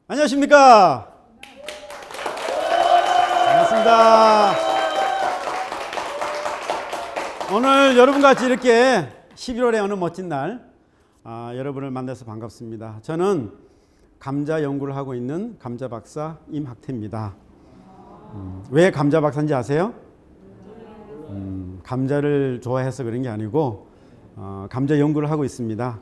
안녕하십니까? 반갑습니다. 오늘 여러분과 같이 이렇게 11월의 어느 멋진 날 여러분을 만나서 반갑습니다. 저는 감자 연구를 하고 있는 감자 박사 임학태입니다. 왜 감자 박사인지 아세요? 감자를 좋아해서 그런 게 아니고 감자 연구를 하고 있습니다.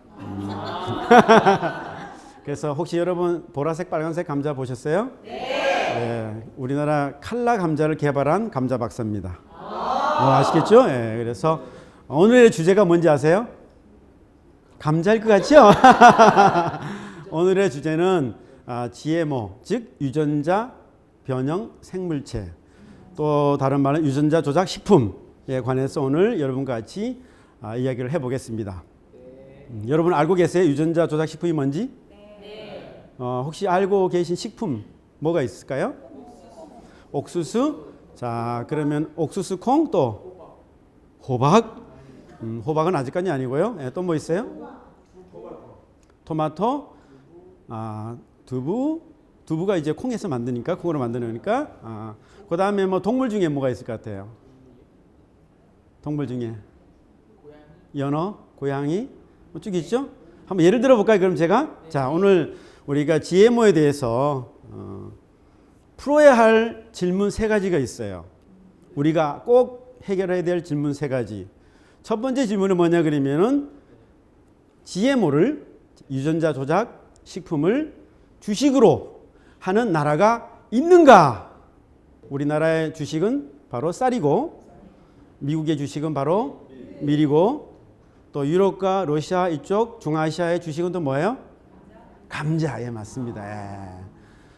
그래서 혹시 여러분 보라색 빨간색 감자 보셨어요? 네. 우리나라 칼라 감자를 개발한 감자 박사입니다. 아시겠죠? 네, 그래서 오늘의 주제가 뭔지 아세요? 감자일 것 같죠? 오늘의 주제는 GMO, 즉 유전자 변형 생물체, 또 다른 말은 유전자 조작 식품에 관해서 오늘 여러분과 같이 이야기를 해보겠습니다. 여러분 알고 계세요? 유전자 조작 식품이 뭔지? 혹시 알고 계신 식품 뭐가 있을까요? 옥수수. 자, 그러면 옥수수 콩, 또 호박. 호박은 아직까지 아니고요. 또 뭐 있어요? 토마토. 두부. 두부가 이제 콩에서 만드니까, 콩으로 만드니까. 그 다음에 뭐 동물 중에 뭐가 있을 것 같아요? 동물 중에 연어, 고양이, 쭉 있죠? 한번 예를 들어 볼까요? 그럼 제가 자, 오늘 우리가 GMO에 대해서 풀어야 할 질문 3가지가 있어요. 우리가 꼭 해결해야 될 질문 3가지. 첫 번째 질문은 뭐냐 그러면은 GMO를 유전자 조작 식품을 주식으로 하는 나라가 있는가? 우리나라의 주식은 바로 쌀이고 미국의 주식은 바로 밀이고 또 유럽과 러시아 이쪽 중아시아의 주식은 또 뭐예요? 감자. 예, 맞습니다. 예.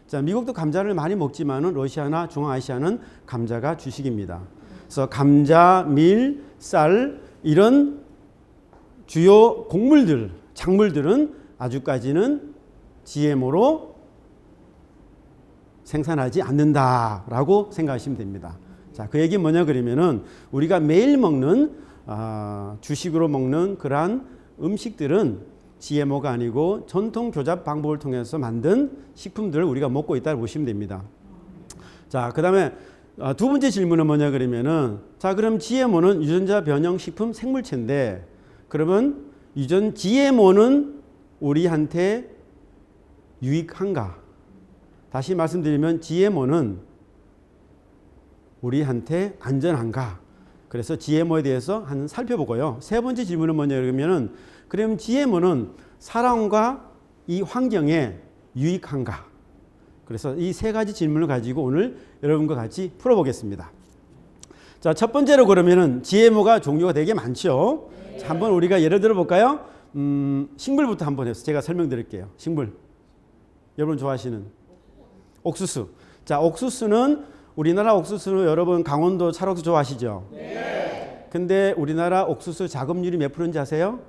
자, 미국도 감자를 많이 먹지만은 러시아나 중앙아시아는 감자가 주식입니다. 그래서 감자, 밀, 쌀 이런 주요 곡물들, 작물들은 아직까지는 GMO로 생산하지 않는다라고 생각하시면 됩니다. 자, 그 얘기 뭐냐 그러면은 우리가 매일 먹는 주식으로 먹는 그러한 음식들은 GMO가 아니고 전통 교잡 방법을 통해서 만든 식품들을 우리가 먹고 있다고 보시면 됩니다. 자, 그 다음에 두 번째 질문은 뭐냐 그러면은 자, 그럼 GMO는 유전자 변형 식품 생물체인데 그러면 GMO는 우리한테 유익한가? 다시 말씀드리면 GMO는 우리한테 안전한가? 그래서 GMO에 대해서 한번 살펴보고요. 세 번째 질문은 뭐냐 그러면은 그럼 GMO는 사람과 이 환경에 유익한가? 그래서 이 3가지 질문을 가지고 오늘 여러분과 같이 풀어보겠습니다. 자, 첫 번째로 그러면은 GMO가 종류가 되게 많죠. 자, 한번 우리가 예를 들어 볼까요? 식물부터 한번 해서 제가 설명드릴게요. 식물. 여러분 좋아하시는 옥수수. 자, 옥수수는 우리나라 옥수수는 여러분 강원도 찰옥수 좋아하시죠? 네. 근데 우리나라 옥수수 작업률이 몇 프로인지 아세요?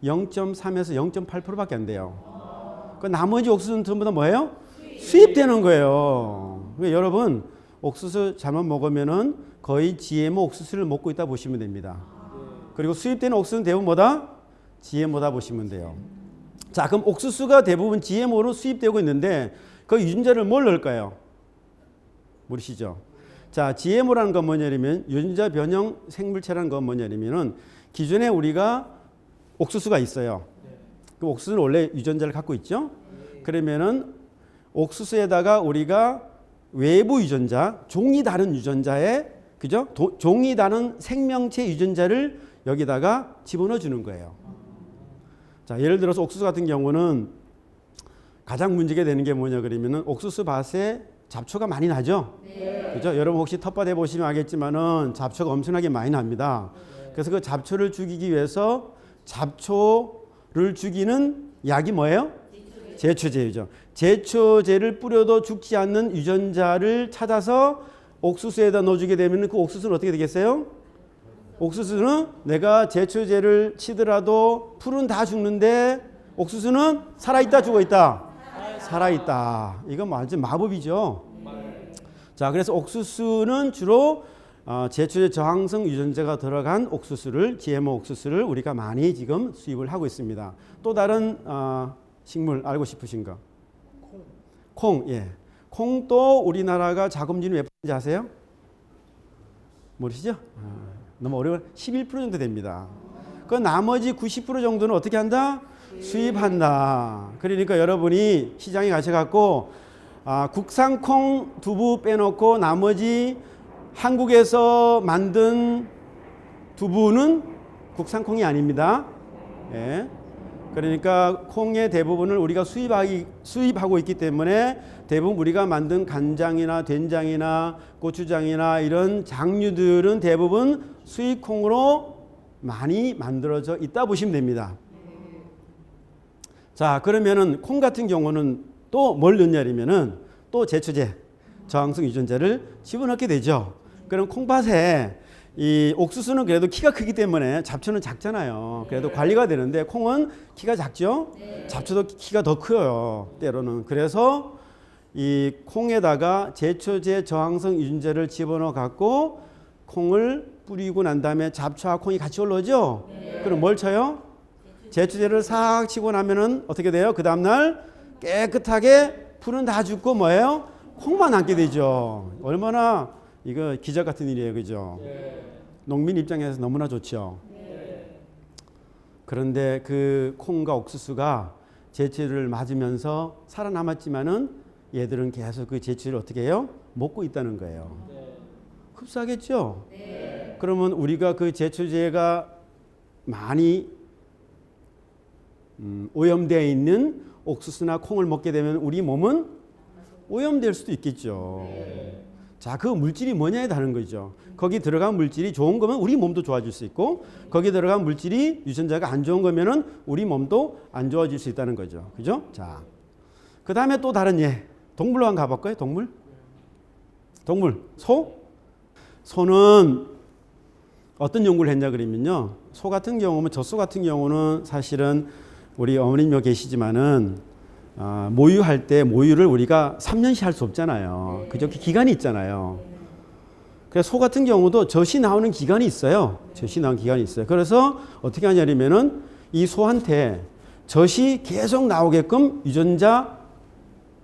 0.3에서 0.8%밖에 안 돼요. 그 나머지 옥수수는 전부 다 뭐예요? 수입되는 거예요. 그러니까 여러분 옥수수 잘못 먹으면은 거의 GMO 옥수수를 먹고 있다 보시면 됩니다. 그리고 수입되는 옥수수는 대부분 뭐다? GMO다 보시면 돼요. 자, 그럼 옥수수가 대부분 GMO로 수입되고 있는데 그 유전자를 뭘 넣을까요? 모르시죠? 자, GMO라는 건 뭐냐면 유전자 변형 생물체라는 건 뭐냐면은 기존에 우리가 옥수수가 있어요. 그 옥수수는 원래 유전자를 갖고 있죠. 그러면은 옥수수에다가 우리가 외부 유전자, 종이 다른 유전자에 그죠? 종이 다른 생명체 유전자를 여기다가 집어넣어 주는 거예요. 자, 예를 들어서 옥수수 같은 경우는 가장 문제가 되는 게 뭐냐 그러면은 옥수수 밭에 잡초가 많이 나죠. 그죠? 여러분 혹시 텃밭 해 보시면 알겠지만은 잡초가 엄청나게 많이 납니다. 그래서 그 잡초를 죽이기 위해서 잡초를 죽이는 약이 뭐예요? 제초제죠. 제초제를 뿌려도 죽지 않는 유전자를 찾아서 옥수수에다 넣어주게 되면 그 옥수수는 어떻게 되겠어요? 옥수수는 내가 제초제를 치더라도 풀은 다 죽는데 옥수수는 살아있다 죽어있다? 살아있다. 이건 완전 마법이죠. 자, 그래서 옥수수는 주로 제초제 저항성 유전자가 들어간 옥수수를 GMO 옥수수를 우리가 많이 지금 수입을 하고 있습니다. 또 다른 식물 알고 싶으신 거? 콩. 예. 콩도 우리나라가 자금률이 몇 %인지 아세요? 모르시죠? 너무 어려워. 11% 정도 됩니다. 그 나머지 90% 정도는 어떻게 한다? 수입한다. 그러니까 여러분이 시장에 가셔갖고 국산 콩 두부 빼놓고 나머지 한국에서 만든 두부는 국산 콩이 아닙니다. 예. 그러니까 콩의 대부분을 우리가 수입하고 있기 때문에 대부분 우리가 만든 간장이나 된장이나 고추장이나 이런 장류들은 대부분 수입 콩으로 많이 만들어져 있다 보시면 됩니다. 자, 그러면은 콩 같은 경우는 또 뭘 넣냐면은 또 제초제 저항성 유전자를 집어넣게 되죠. 그럼 콩밭에 이 옥수수는 그래도 키가 크기 때문에 잡초는 작잖아요. 그래도 관리가 되는데 콩은 키가 작죠. 잡초도 키가 더 커요. 때로는. 그래서 이 콩에다가 제초제 저항성 유전자를 집어넣어 갖고 콩을 뿌리고 난 다음에 잡초와 콩이 같이 올라오죠. 그럼 뭘 쳐요? 제초제를 싹 치고 나면은 어떻게 돼요? 그 다음날 깨끗하게 풀은 다 죽고 뭐예요? 콩만 남게 되죠. 얼마나 이거 기적 같은 일이에요. 그죠? 농민 입장에서 너무나 좋죠. 그런데 그 콩과 옥수수가 제초제를 맞으면서 살아남았지만은 얘들은 계속 그 제초제를 어떻게 해요? 먹고 있다는 거예요. 흡수하겠죠? 그러면 우리가 그 제초제가 많이 오염되어 있는 옥수수나 콩을 먹게 되면 우리 몸은 오염될 수도 있겠죠. 자, 그 물질이 뭐냐에 다른 거죠. 거기 들어간 물질이 좋은 거면 우리 몸도 좋아질 수 있고 거기 들어간 물질이 유전자가 안 좋은 거면은 우리 몸도 안 좋아질 수 있다는 거죠. 그죠? 자, 그 다음에 또 다른 예. 동물로 한번 가볼까요? 동물. 소? 소는 어떤 연구를 했냐 그러면요. 소 같은 경우는 젖소 같은 경우는 사실은 우리 어머님 여기 계시지만은 모유할 때 모유를 우리가 3년씩 할 수 없잖아요. 그저 기간이 있잖아요. 그래서 소 같은 경우도 젖이 나오는 기간이 있어요. 그래서 어떻게 하냐면은 이 소한테 젖이 계속 나오게끔 유전자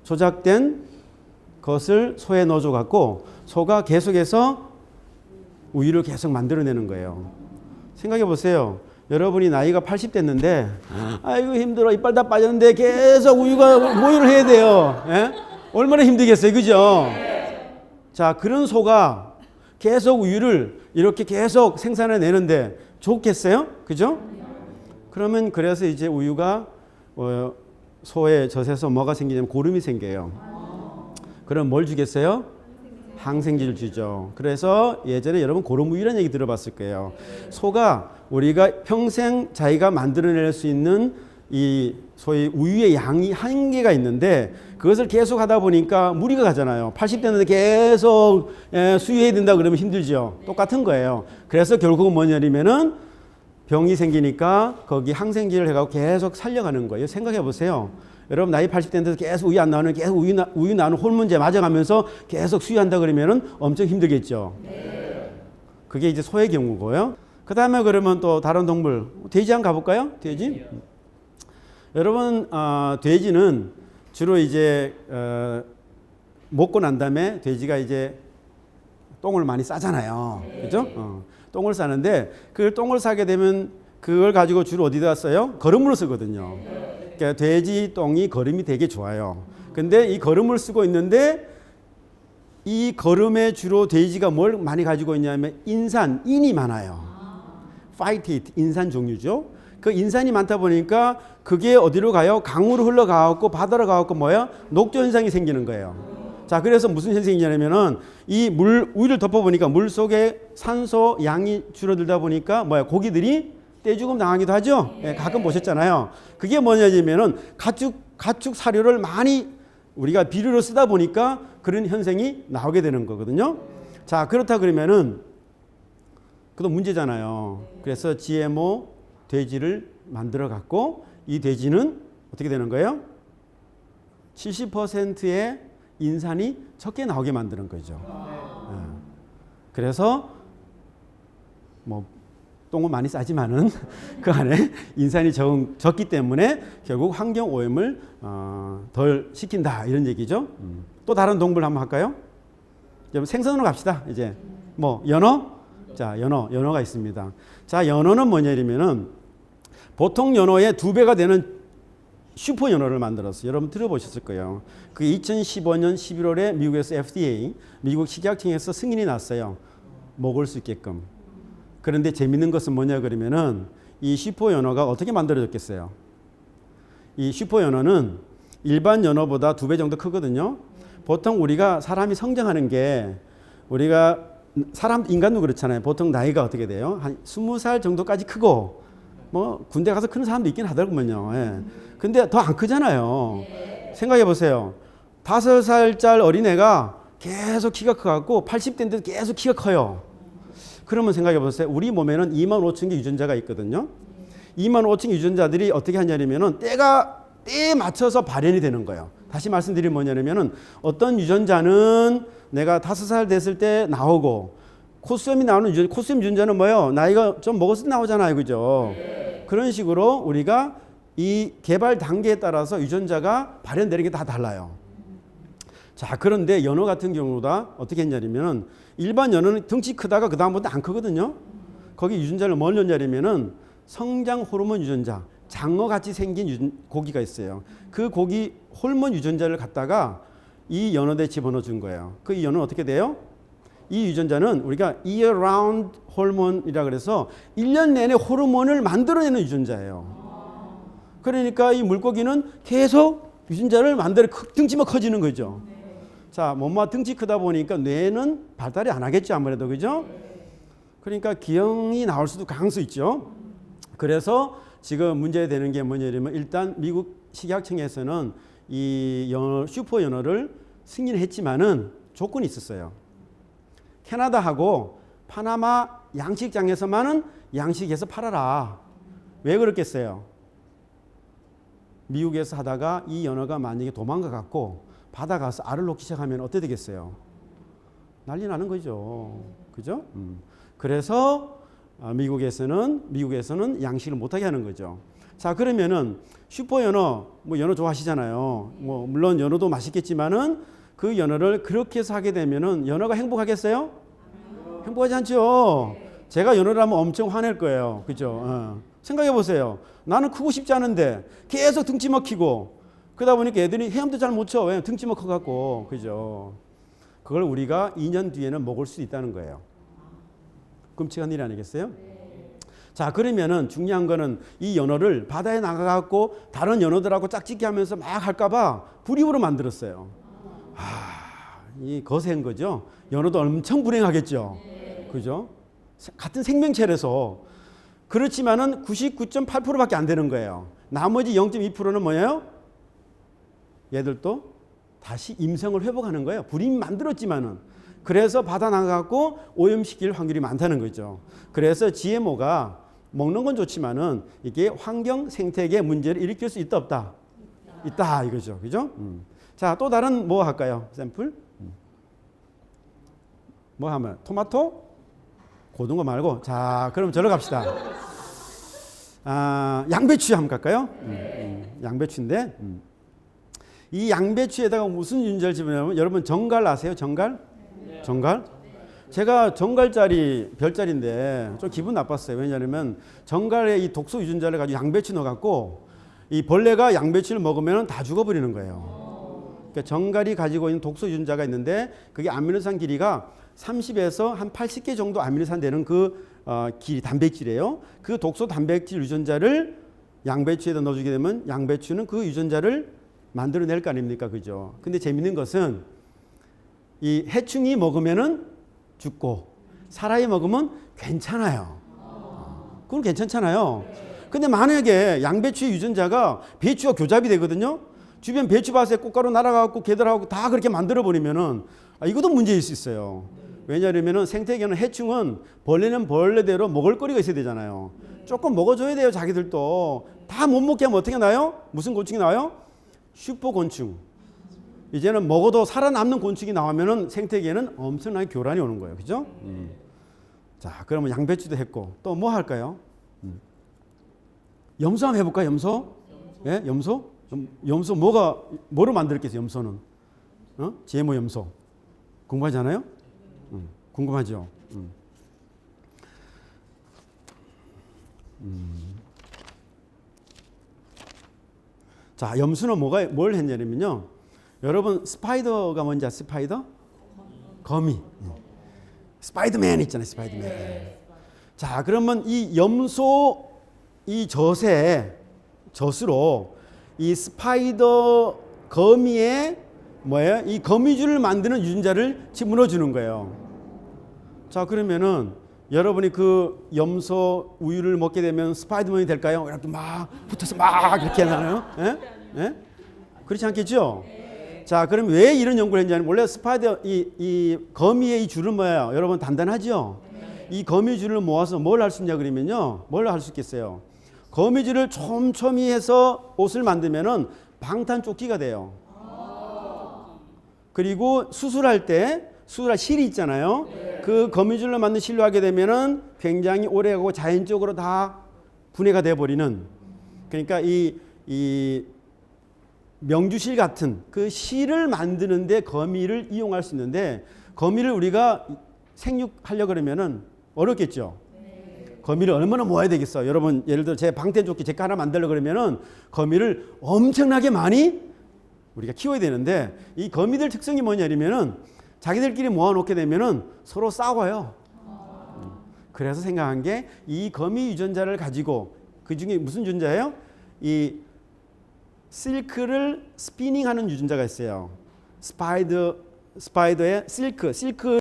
조작된 것을 소에 넣어줘 갖고 소가 계속해서 우유를 계속 만들어내는 거예요. 생각해 보세요. 여러분이 나이가 80 됐는데 아이고 힘들어 이빨 다 빠졌는데 계속 모유를 해야 돼요. 예? 얼마나 힘들겠어요. 그죠? 자, 그런 소가 계속 우유를 이렇게 계속 생산해내는데 좋겠어요? 그죠? 그러면 그래서 이제 우유가 소의 젖에서 뭐가 생기냐면 고름이 생겨요. 그럼 뭘 주겠어요? 항생제를 주죠. 그래서 예전에 여러분 고름우유라는 얘기 들어봤을 거예요. 소가 우리가 평생 자기가 만들어낼 수 있는 이 소위 우유의 양이 한계가 있는데 그것을 계속 하다 보니까 무리가 가잖아요. 80 됐는데 계속 수유해야 된다 그러면 힘들죠. 똑같은 거예요. 그래서 결국은 뭐냐면은 병이 생기니까 거기 항생제를 해가지고 계속 살려가는 거예요. 생각해 보세요. 여러분 나이 80 됐는데 계속 우유 안 나오는 계속 우유 나오는 호르몬제 맞아가면서 계속 수유한다 그러면은 엄청 힘들겠죠. 그게 이제 소의 경우고요. 그 다음에 그러면 또 다른 동물 돼지 한번 가볼까요? 돼지? 여러분 돼지는 주로 이제 먹고 난 다음에 돼지가 이제 똥을 많이 싸잖아요. 그죠? 똥을 싸는데 그 똥을 싸게 되면 그걸 가지고 주로 어디다 써요? 거름으로 쓰거든요. 그러니까 돼지 똥이 거름이 되게 좋아요. 근데 이 거름을 쓰고 있는데 이 거름에 주로 돼지가 뭘 많이 가지고 있냐면 인이 많아요. 파이티트 인산 종류죠. 그 인산이 많다 보니까 그게 어디로 가요? 강으로 흘러가고 바다로 가고 뭐야? 녹조 현상이 생기는 거예요. 자, 그래서 무슨 현상이 있냐면은 이 우유를 덮어보니까 물 속에 산소 양이 줄어들다 보니까 뭐야? 고기들이 떼죽음 당하기도 하죠. 예, 가끔 보셨잖아요. 그게 뭐냐면은 가축 사료를 많이 우리가 비료로 쓰다 보니까 그런 현상이 나오게 되는 거거든요. 자, 그렇다 그러면은 그것도 문제잖아요. 그래서 GMO 돼지를 만들어 갖고 이 돼지는 어떻게 되는 거예요? 70%의 인산이 적게 나오게 만드는 거죠. 그래서 뭐 똥은 많이 싸지만은 그 안에 인산이 적기 때문에 결국 환경 오염을 덜 시킨다 이런 얘기죠. 또 다른 동물 한번 할까요? 생선으로 갑시다. 이제 뭐 연어? 자, 연어가 있습니다. 자, 연어는 뭐냐면은 보통 연어의 2배가 되는 슈퍼 연어를 만들었어요. 여러분 들어보셨을 거예요. 그게 2015년 11월에 미국에서 FDA, 미국 식약청에서 승인이 났어요. 먹을 수 있게끔. 그런데 재밌는 것은 뭐냐 그러면은 이 슈퍼 연어가 어떻게 만들어졌겠어요? 이 슈퍼 연어는 일반 연어보다 2배 정도 크거든요. 보통 우리가 사람이 성장하는 게 우리가 인간도 그렇잖아요. 보통 나이가 어떻게 돼요? 한 20살 정도까지 크고 뭐 군대 가서 크는 사람도 있긴 하더군요. 예. 근데 더 안 크잖아요. 생각해 보세요. 5살짜리 어린애가 계속 키가 커갖고 80대인데도 계속 키가 커요. 그러면 생각해 보세요. 우리 몸에는 25,000개 유전자가 있거든요. 25,000개 유전자들이 어떻게 하냐면은 때에 맞춰서 발현이 되는 거예요. 다시 말씀드리면 뭐냐면은 어떤 유전자는 내가 5살 됐을 때 나오고 코수염이 나오는 유전자, 코수염 유전자는 뭐예요? 나이가 좀 먹었을 때 나오잖아요. 그죠? 그런 식으로 우리가 이 개발 단계에 따라서 유전자가 발현되는 게 다 달라요. 자, 그런데 연어 같은 경우다 어떻게 했냐면은 일반 연어는 덩치 크다가 그 다음부터 안 크거든요. 거기 유전자를 뭘 넣냐면은 성장 호르몬 유전자, 장어같이 생긴 고기가 있어요. 그 고기 호르몬 유전자를 갖다가 이 연어대에 집어넣어 준 거예요. 그 이 연어는 어떻게 돼요? 이 유전자는 우리가 year round 호르몬이라 그래서 1년 내내 호르몬을 만들어내는 유전자예요. 그러니까 이 물고기는 계속 유전자를 만들어 등치만 커지는 거죠. 자, 몸만 등치 크다 보니까 뇌는 발달이 안 하겠죠, 아무래도. 그죠? 그러니까 기형이 나올 수도 가능성 있죠. 그래서 지금 문제되는 게 뭐냐면 일단 미국 식약청에서는 이 슈퍼 연어를 승인했지만은 조건이 있었어요. 캐나다하고 파나마 양식장에서만은 양식해서 팔아라. 왜 그렇겠어요? 미국에서 하다가 이 연어가 만약에 도망가 갖고 바다 가서 알을 놓기 시작하면 어떻게 되겠어요? 난리 나는 거죠. 그죠? 그래서 미국에서는 양식을 못하게 하는 거죠. 자, 그러면은 슈퍼 연어, 뭐 연어 좋아하시잖아요. 뭐 물론 연어도 맛있겠지만은 그 연어를 그렇게 해서 하게 되면은 연어가 행복하겠어요? 행복하지 않죠. 제가 연어라면 엄청 화낼 거예요. 그죠? 생각해 보세요. 나는 크고 싶지 않은데 계속 등치만 키고 그러다 보니까 애들이 헤엄도 잘 못 쳐. 왜냐면 등치만 커갖고. 그죠? 그걸 우리가 2년 뒤에는 먹을 수 있다는 거예요. 끔찍한 일 아니겠어요? 자, 그러면은 중요한 거는 이 연어를 바다에 나가갖고 다른 연어들하고 짝짓기 하면서 막 할까봐 불입으로 만들었어요. 이 거센 거죠. 연어도 엄청 불행하겠죠. 그죠? 같은 생명체라서. 그렇지만은 99.8%밖에 안 되는 거예요. 나머지 0.2%는 뭐예요? 얘들도 다시 임성을 회복하는 거예요. 불임 만들었지만은. 그래서 바다 나가고 오염시킬 확률이 많다는 거죠. 그래서 GMO가 먹는 건 좋지만은 이게 환경 생태계 문제를 일으킬 수 있다 없다? 있다 이거죠. 그죠? 자, 또 다른 뭐 할까요? 샘플? 뭐 하면 토마토? 고등어 말고. 자, 그럼 저러 갑시다. 양배추 한번 갈까요? 양배추인데 이 양배추에다가 무슨 유전자를 집어넣으면 여러분 정갈 아세요? 정갈? 정갈? 제가 정갈짜리 별자리인데 좀 기분 나빴어요. 왜냐하면 정갈에 이 독소 유전자를 가지고 양배추 넣어갖고 이 벌레가 양배추를 먹으면 다 죽어버리는 거예요. 그러니까 정갈이 가지고 있는 독소 유전자가 있는데 그게 아미노산 길이가 30에서 한 80개 정도 아미노산 되는 그 길이 단백질이에요. 그 독소 단백질 유전자를 양배추에다 넣어주게 되면 양배추는 그 유전자를 만들어낼 거 아닙니까? 그죠? 근데 재밌는 것은 이 해충이 먹으면은 죽고 사람이 먹으면 괜찮아요. 그건 괜찮잖아요. 근데 만약에 양배추의 유전자가 배추와 교잡이 되거든요. 주변 배추밭에 꽃가루 날아가고 개들하고 다 그렇게 만들어 버리면은 이것도 문제일 수 있어요. 왜냐하면은 생태계는 해충은 벌레는 벌레대로 먹을 거리가 있어야 되잖아요. 조금 먹어줘야 돼요. 자기들도 다 못 먹게 하면 어떻게 나요? 무슨 곤충이 나와요? 슈퍼곤충. 이제는 먹어도 살아남는 곤충이 나오면은 생태계는 엄청나게 교란이 오는 거예요. 그죠? 자, 그러면 양배추도 했고 또 뭐 할까요? 염소 한번 해볼까요? 염소? 예, 염소? 염소 뭐로 만들었겠어요? 염소는 GMO 염소 궁금하잖아요? 궁금하죠? 자, 염소는 뭘 했냐면요. 여러분 스파이더가 뭔지 아세요? 스파이더? 거미. 스파이더맨 있잖아요. 스파이더맨. 자, 그러면 이 염소 이 젖으로 이 스파이더 거미의 뭐예요? 이 거미줄을 만드는 유전자를 집어넣어 주는 거예요. 자, 그러면은 여러분이 그 염소 우유를 먹게 되면 스파이더맨이 될까요? 이렇게 막 붙어서 막 이렇게 하나요? 예? 예? 그렇지 않겠죠? 자, 그럼 왜 이런 연구를 했냐면 원래 스파이더 이 거미의 이 줄은 뭐예요? 여러분 단단하죠? 이 거미줄을 모아서 뭘 할 수 있냐 그러면요. 뭘 할 수 있겠어요? 거미줄을 촘촘히 해서 옷을 만들면은 방탄조끼가 돼요. 그리고 수술할 실이 있잖아요. 그 거미줄로 만든 실로 하게 되면은 굉장히 오래가고 자연적으로 다 분해가 돼 버리는. 그러니까 이 명주실 같은 그 실을 만드는데 거미를 이용할 수 있는데 거미를 우리가 생육하려 그러면은 어렵겠죠. 거미를 얼마나 모아야 되겠어. 여러분 예를 들어 제 방탄조끼 제 거 하나 만들려 그러면은 거미를 엄청나게 많이 우리가 키워야 되는데 이 거미들 특성이 뭐냐면은 자기들끼리 모아놓게 되면은 서로 싸워요. 그래서 생각한 게 이 거미 유전자를 가지고 그 중에 무슨 유전자예요? 이 실크를 스피닝하는 유전자가 있어요. 스파이더의 실크를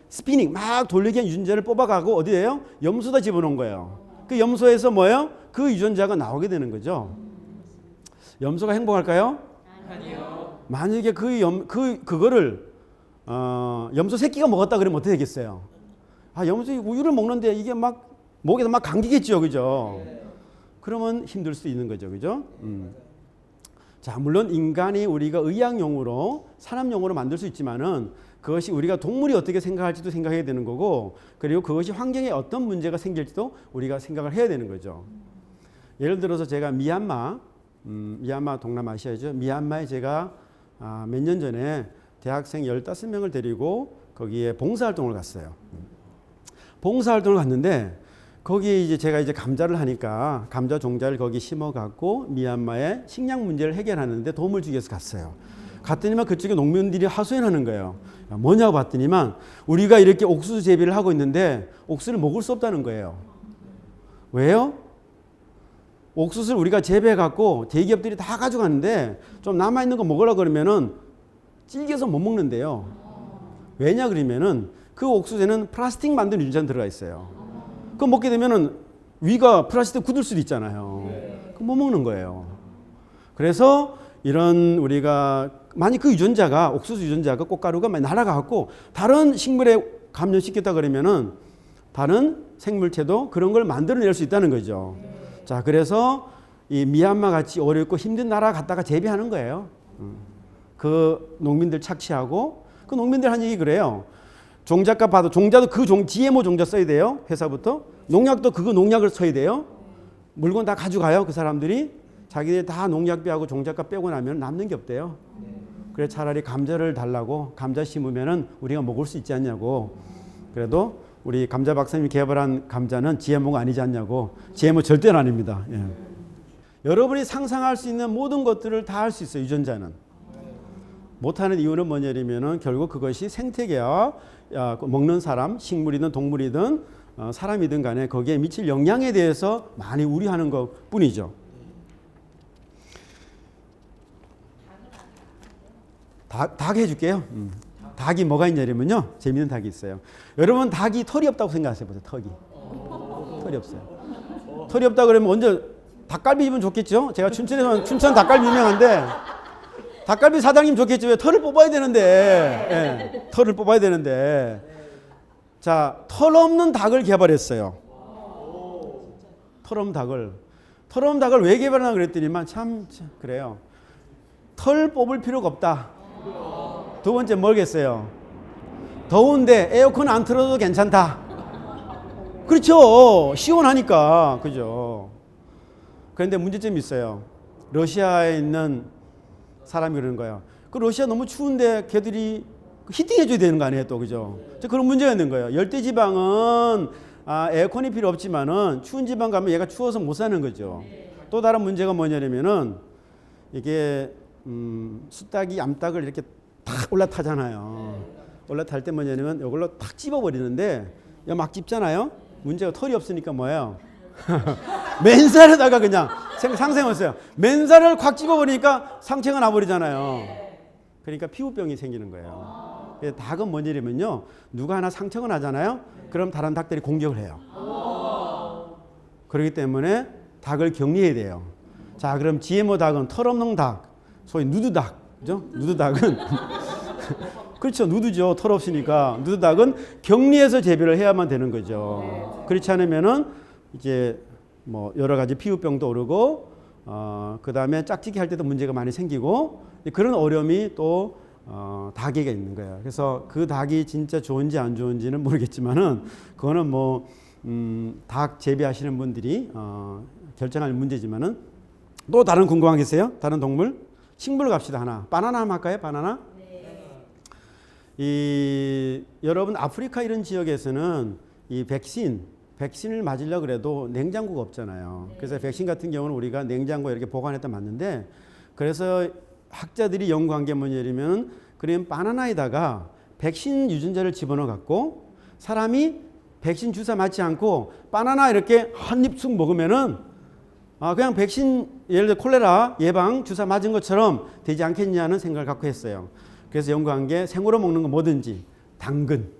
스피닝 막 돌리게 한 유전자를 뽑아가고 어디에요? 염소에다 집어넣은 거예요. 그 염소에서 뭐예요? 그 유전자가 나오게 되는 거죠. 염소가 행복할까요? 아니요. 만약에 그거를 염소 새끼가 먹었다 그러면 어떻게 되겠어요? 아, 염소 우유를 먹는데 이게 막 목에서 막 감기겠죠, 그죠? 그러면 힘들 수 있는 거죠, 그죠? 자, 물론 인간이 우리가 의학용으로 산업용으로 만들 수 있지만은 그것이 우리가 동물이 어떻게 생각할지도 생각해야 되는 거고 그리고 그것이 환경에 어떤 문제가 생길지도 우리가 생각을 해야 되는 거죠. 예를 들어서 제가 미얀마 동남아시아죠. 미얀마에 제가 몇 년 전에 대학생 15명을 데리고 거기에 봉사활동을 갔어요. 봉사활동을 갔는데 거기에 이제 제가 감자를 하니까 감자 종자를 거기 심어갖고 미얀마의 식량 문제를 해결하는데 도움을 주기 위해서 갔어요. 갔더니만 그쪽에 농민들이 하소연하는 거예요. 뭐냐고 봤더니만 우리가 이렇게 옥수수 재배를 하고 있는데 옥수수를 먹을 수 없다는 거예요. 왜요? 옥수수를 우리가 재배해갖고 대기업들이 다 가져가는데 좀 남아있는 거 먹으려고 그러면은 질겨서 못 먹는데요. 왜냐 그러면은 그 옥수수에는 플라스틱 만드는 유전자 들어가 있어요. 그거 먹게 되면은 위가 플라스틱 굳을 수도 있잖아요. 그거 못 먹는 거예요. 그래서 이런 우리가 만약 그 유전자가 옥수수 유전자가 꽃가루가 많이 날아가고 다른 식물에 감염시켰다 그러면은 다른 생물체도 그런 걸 만들어낼 수 있다는 거죠. 자, 그래서 이 미얀마 같이 어렵고 힘든 나라 갔다가 재배하는 거예요. 그 농민들 착취하고 그 농민들 한 얘기 그래요. 종잣값 봐도 종자도 GMO 종자 써야 돼요. 회사부터. 농약도 그거 농약을 써야 돼요. 물건 다 가져가요. 그 사람들이. 자기들이 다 농약비하고 종잣값 빼고 나면 남는 게 없대요. 그래 차라리 감자를 달라고 감자 심으면은 우리가 먹을 수 있지 않냐고. 그래도 우리 감자 박사님이 개발한 감자는 GMO가 아니지 않냐고. GMO 절대는 아닙니다. 예. 여러분이 상상할 수 있는 모든 것들을 다 할 수 있어요. 유전자는. 못하는 이유는 뭐냐면은 결국 그것이 생태계와 먹는 사람, 식물이든 동물이든 사람이든 간에 거기에 미칠 영향에 대해서 많이 우려하는 것 뿐이죠. 닭 해줄게요. 닭이 뭐가 있냐면요. 재미있는 닭이 있어요. 여러분 닭이 털이 없다고 생각하세요. 보세요. 털이 없어요. 털이 없다 그러면 언제 닭갈비 집은 좋겠죠. 제가 춘천 닭갈비 유명한데 닭갈비 사장님 좋겠죠. 왜 털을 뽑아야 되는데. 예, 털을 뽑아야 되는데. 자, 털 없는 닭을 개발했어요. 털 없는 닭을 왜 개발하나 그랬더니만 참 그래요. 털 뽑을 필요가 없다. 두 번째 뭐겠어요? 더운데 에어컨 안 틀어도 괜찮다. 그렇죠. 시원하니까. 그죠. 그런데 문제점이 있어요. 러시아에 있는 사람이 그러는 거예요. 그 러시아 너무 추운데 걔들이 히팅해줘야 되는 거 아니에요, 또. 그죠. 그런 문제가 있는 거예요. 열대 지방은 에어컨이 필요 없지만은 추운 지방 가면 얘가 추워서 못 사는 거죠. 또 다른 문제가 뭐냐면은 이게 숯닭이 암탉을 이렇게 탁 올라타잖아요. 올라탈 때 뭐냐면 이걸로 탁 찝어버리는데 막 찝잖아요. 문제가 털이 없으니까 뭐예요? 맨살에다가 그냥 상생했어요. 맨살을 콱 찝어버리니까 상처가 나버리잖아요. 그러니까 피부병이 생기는 거예요. 닭은 뭔 일이면요, 누가 하나 상처가 나잖아요. 그럼 다른 닭들이 공격을 해요. 그렇기 때문에 닭을 격리해야 돼요. 자, 그럼 GMO 닭은 털 없는 닭, 소위 누드닭, 그죠? 누드닭은 그렇죠, 누드죠. 털 없으니까. 누드닭은 격리해서 재배를 해야만 되는 거죠. 그렇지 않으면은 이제 뭐 여러 가지 피부병도 오르고, 그 다음에 짝짓기 할 때도 문제가 많이 생기고, 그런 어려움이 또 닭에게 있는 거예요. 그래서 그 닭이 진짜 좋은지 안 좋은지는 모르겠지만은 그거는 뭐 닭 재배하시는 분들이 결정할 문제지만은, 또 다른 궁금한 게 있어요? 다른 동물? 식물 갑시다. 하나. 바나나 한번 할까요? 바나나? 여러분 아프리카 이런 지역에서는 이 백신을 맞으려고 그래도 냉장고가 없잖아요. 그래서 백신 같은 경우는 우리가 냉장고에 이렇게 보관했다 맞는데, 그래서 학자들이 연구한 게 뭐냐면, 그러면 바나나에다가 백신 유전자를 집어넣어 갖고 사람이 백신 주사 맞지 않고 바나나 이렇게 한 입 쑥 먹으면은 그냥 백신, 예를 들어 콜레라 예방 주사 맞은 것처럼 되지 않겠냐는 생각을 갖고 했어요. 그래서 연구한 게 생으로 먹는 거 뭐든지, 당근,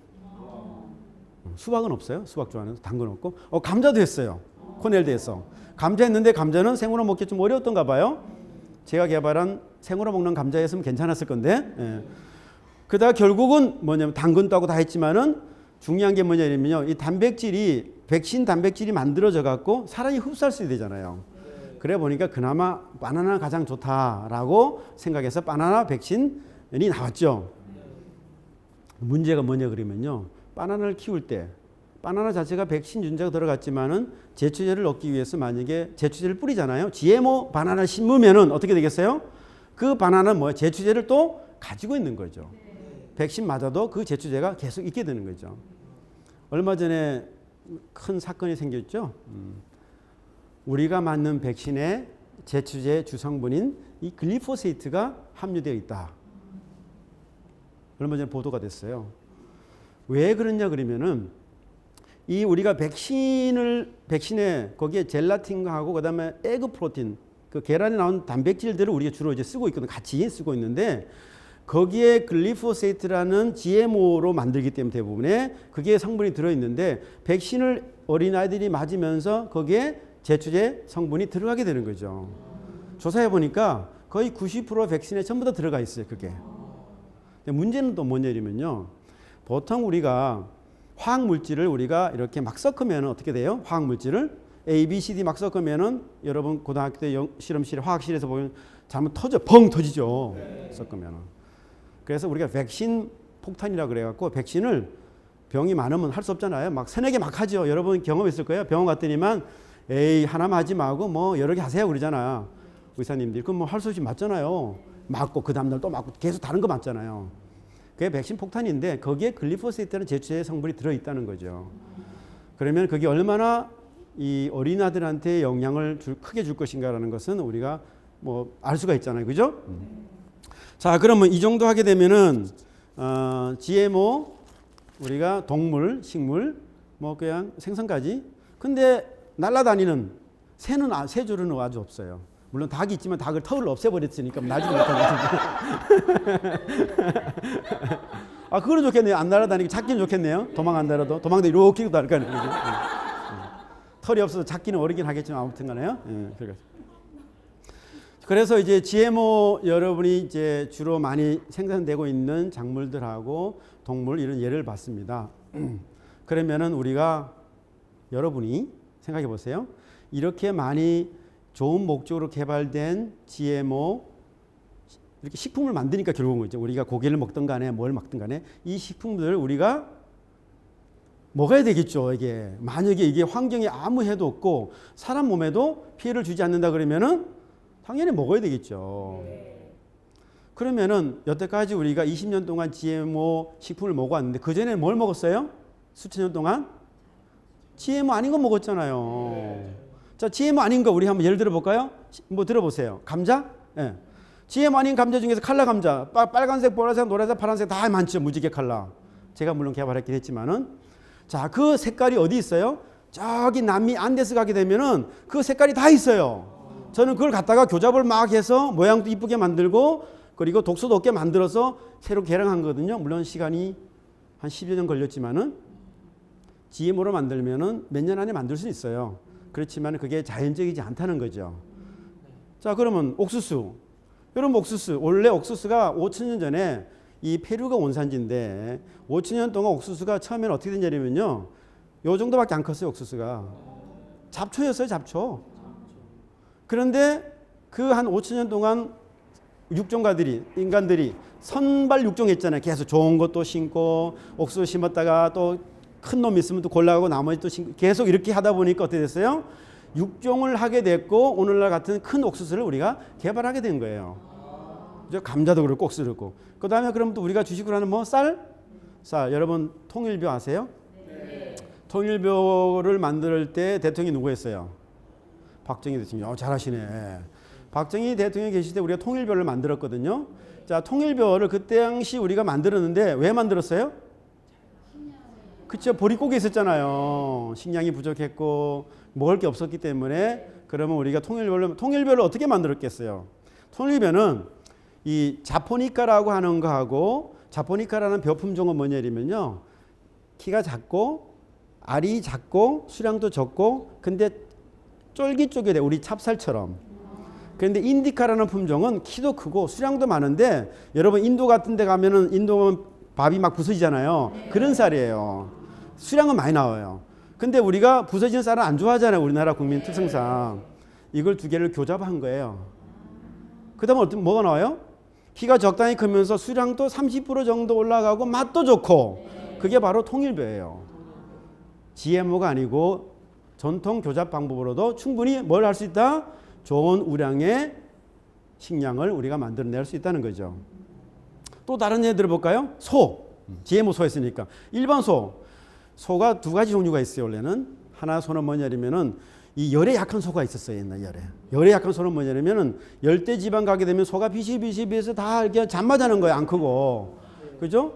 수박은 없어요. 수박 좋아하는 당근 없고, 감자도 했어요. 코넬도 했어. 감자 했는데 감자는 생으로 먹기 좀 어려웠던가 봐요. 제가 개발한 생으로 먹는 감자였으면 괜찮았을 건데. 예. 그러다 결국은 뭐냐면 당근도 하고 다 했지만은 중요한 게 뭐냐면요, 이 단백질이, 백신 단백질이 만들어져 갖고 사람이 흡수할 수 되잖아요. 그래 보니까 그나마 바나나가 가장 좋다라고 생각해서 바나나 백신이 나왔죠. 문제가 뭐냐 그러면요, 바나나를 키울 때 바나나 자체가 백신 유전자가 들어갔지만은 제초제를 얻기 위해서 만약에 제초제를 뿌리잖아요. GMO 바나나를 심으면은 어떻게 되겠어요? 그 바나나는 뭐예요? 제초제를 또 가지고 있는 거죠. 백신 맞아도 그 제초제가 계속 있게 되는 거죠. 얼마 전에 큰 사건이 생겼죠. 우리가 맞는 백신의 제초제 주성분인 이 글리포세이트가 함유되어 있다. 얼마 전에 보도가 됐어요. 왜 그러냐 그러면은, 이 우리가 백신에 거기에 젤라틴하고 그다음에 에그 프로틴, 그 계란에 나온 단백질들을 우리가 주로 이제 쓰고 있거든. 같이 쓰고 있는데, 거기에 글리포세이트라는 GMO로 만들기 때문에 대부분에 그게 성분이 들어 있는데, 백신을 어린아이들이 맞으면서 거기에 제초제 성분이 들어가게 되는 거죠. 조사해 보니까 거의 90% 백신에 전부 다 들어가 있어요, 그게. 근데 문제는 또 뭐냐면요, 보통 우리가 화학 물질을 우리가 이렇게 막 섞으면 어떻게 돼요? 화학 물질을 A, B, C, D 막 섞으면은, 여러분 고등학교 때 실험실, 화학실에서 보면 잘못 벙 터지죠. 섞으면은. 그래서 우리가 백신 폭탄이라고 그래갖고, 백신을 병이 많으면 할 수 없잖아요. 막 세네 개 막 하죠. 여러분 경험했을 거예요. 병원 갔더니만 에이 하나 맞지 말고 뭐 여러 개 하세요 그러잖아, 의사님들이. 그럼 뭐 할 수 없이 맞잖아요. 맞고 그 다음날 또 맞고 계속 다른 거 맞잖아요. 그게 백신 폭탄인데, 거기에 글리포세이트라는 제초제 성분이 들어있다는 거죠. 그러면 그게 얼마나 이 어린아들한테 영향을 크게 줄 것인가라는 것은 우리가 뭐 알 수가 있잖아요, 그죠? 자, 그러면 이 정도 하게 되면은 GMO, 우리가 동물, 식물, 뭐 그냥 생선까지. 근데 날아다니는 새조류는 아주 없어요. 물론 닭이 있지만 닭을 털을 없애버렸으니까 나지도 못하고. 그거는 좋겠네요. 안 날아다니고 찾기는 좋겠네요. 도망 안 달아도. 도망도 이렇게 날까요. 털이 없어서 찾기는 어렵긴 하겠지만 아무튼 간에요. 그래서 이제 GMO, 여러분이 이제 주로 많이 생산되고 있는 작물들하고 동물, 이런 예를 봤습니다. 그러면은 우리가, 여러분이 생각해 보세요. 이렇게 많이 좋은 목적으로 개발된 GMO, 이렇게 식품을 만드니까 결국은 이제 우리가 고기를 먹든 간에 뭘 먹든 간에 이 식품들을 우리가 먹어야 되겠죠. 이게 만약에 이게 환경에 아무 해도 없고 사람 몸에도 피해를 주지 않는다 그러면은 당연히 먹어야 되겠죠. 그러면은 여태까지 우리가 20년 동안 GMO 식품을 먹어왔는데 그 전에 뭘 먹었어요? 수천 년 동안 GMO 아닌 거 먹었잖아요. 자, GMO 아닌 거 우리 한번 예를 들어 볼까요? 뭐 들어보세요. 감자? 예. GMO 아닌 감자 중에서 칼라 감자, 빨간색, 보라색, 노란색, 파란색 다 많죠. 무지개 칼라. 제가 물론 개발했긴 했지만은, 자, 그 색깔이 어디 있어요? 저기 남미 안데스 가게 되면은 그 색깔이 다 있어요. 저는 그걸 갖다가 교잡을 막 해서 모양도 이쁘게 만들고 그리고 독소도 없게 만들어서 새로 개량한 거거든요. 물론 시간이 한 10여 년 걸렸지만은 GMO로 만들면은 몇 년 안에 만들 수 있어요. 그렇지만 그게 자연적이지 않다는 거죠. 자, 그러면 옥수수. 여러분 옥수수. 원래 옥수수가 5,000년 전에 이 페루가 원산지인데 5,000년 동안 옥수수가 처음에는 어떻게 됐냐면요. 요 정도밖에 안 컸어요, 옥수수가. 잡초였어요, 잡초. 그런데 그 한 5,000년 동안 육종가들이, 인간들이 선발 육종했잖아요. 계속 좋은 것도 심고 옥수수 심었다가 또 큰 놈 있으면 또 골라가고 나머지 또 심고 계속 이렇게 하다 보니까 어떻게 됐어요? 육종을 하게 됐고 오늘날 같은 큰 옥수수를 우리가 개발하게 된 거예요. 감자도 그렇고 옥수수도 그렇고. 그 다음에 그럼 또 우리가 주식으로 하는 뭐 쌀? 여러분 통일벼 아세요? 네. 통일벼를 만들 때 대통령이 누구였어요? 박정희 대통령. 잘하시네. 박정희 대통령이 계실 때 우리가 통일벼를 만들었거든요. 자, 통일벼를 그때 당시 우리가 만들었는데 왜 만들었어요? 그쵸, 보릿고개 있었잖아요. 식량이 부족했고 먹을 게 없었기 때문에. 그러면 우리가 통일벼를 어떻게 만들었겠어요? 통일벼는 이 자포니카라고 하는 거하고, 자포니카라는 벼 품종은 뭐냐면요, 키가 작고 알이 작고 수량도 적고 근데 쫄깃쫄깃해, 우리 찹쌀처럼. 그런데 인디카라는 품종은 키도 크고 수량도 많은데, 여러분 인도 같은 데 가면은 인도 밥이 막 부서지잖아요. 그런 쌀이에요. 수량은 많이 나와요. 근데 우리가 부서지는 쌀은 안 좋아하잖아요. 우리나라 국민 특성상. 이걸 두 개를 교잡한 거예요. 그 다음에 뭐가 나와요? 키가 적당히 크면서 수량도 30% 정도 올라가고 맛도 좋고, 그게 바로 통일벼예요. GMO가 아니고 전통 교잡 방법으로도 충분히 뭘 할 수 있다? 좋은 우량의 식량을 우리가 만들어낼 수 있다는 거죠. 또 다른 예 들어볼까요? 소. GMO 소 했으니까. 일반 소가 두 가지 종류가 있어요. 원래는 하나 소는 뭐냐면은 이 열에 약한 소가 있었어요. 옛날 열에 약한 소는 뭐냐면은 열대 지방 가게 되면 소가 비실비실비해서 다 이렇게 잠만 자는 거예요. 안 크고. 그죠?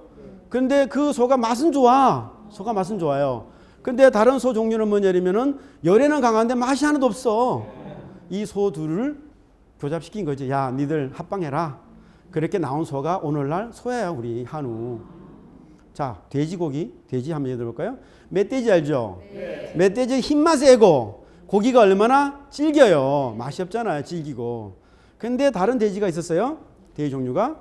근데 그 소가 맛은 좋아. 소가 맛은 좋아요. 근데 다른 소 종류는 뭐냐면은 열에는 강한데 맛이 하나도 없어. 이 소 둘을 교잡시킨 거지. 야, 니들 합방해라. 그렇게 나온 소가 오늘날 소야, 우리 한우. 자, 돼지고기. 돼지 한번 얘기해볼까요? 멧돼지 알죠? 네. 멧돼지 힘만 세고 고기가 얼마나 질겨요. 맛이 없잖아요. 질기고. 근데 다른 돼지가 있었어요. 돼지 종류가.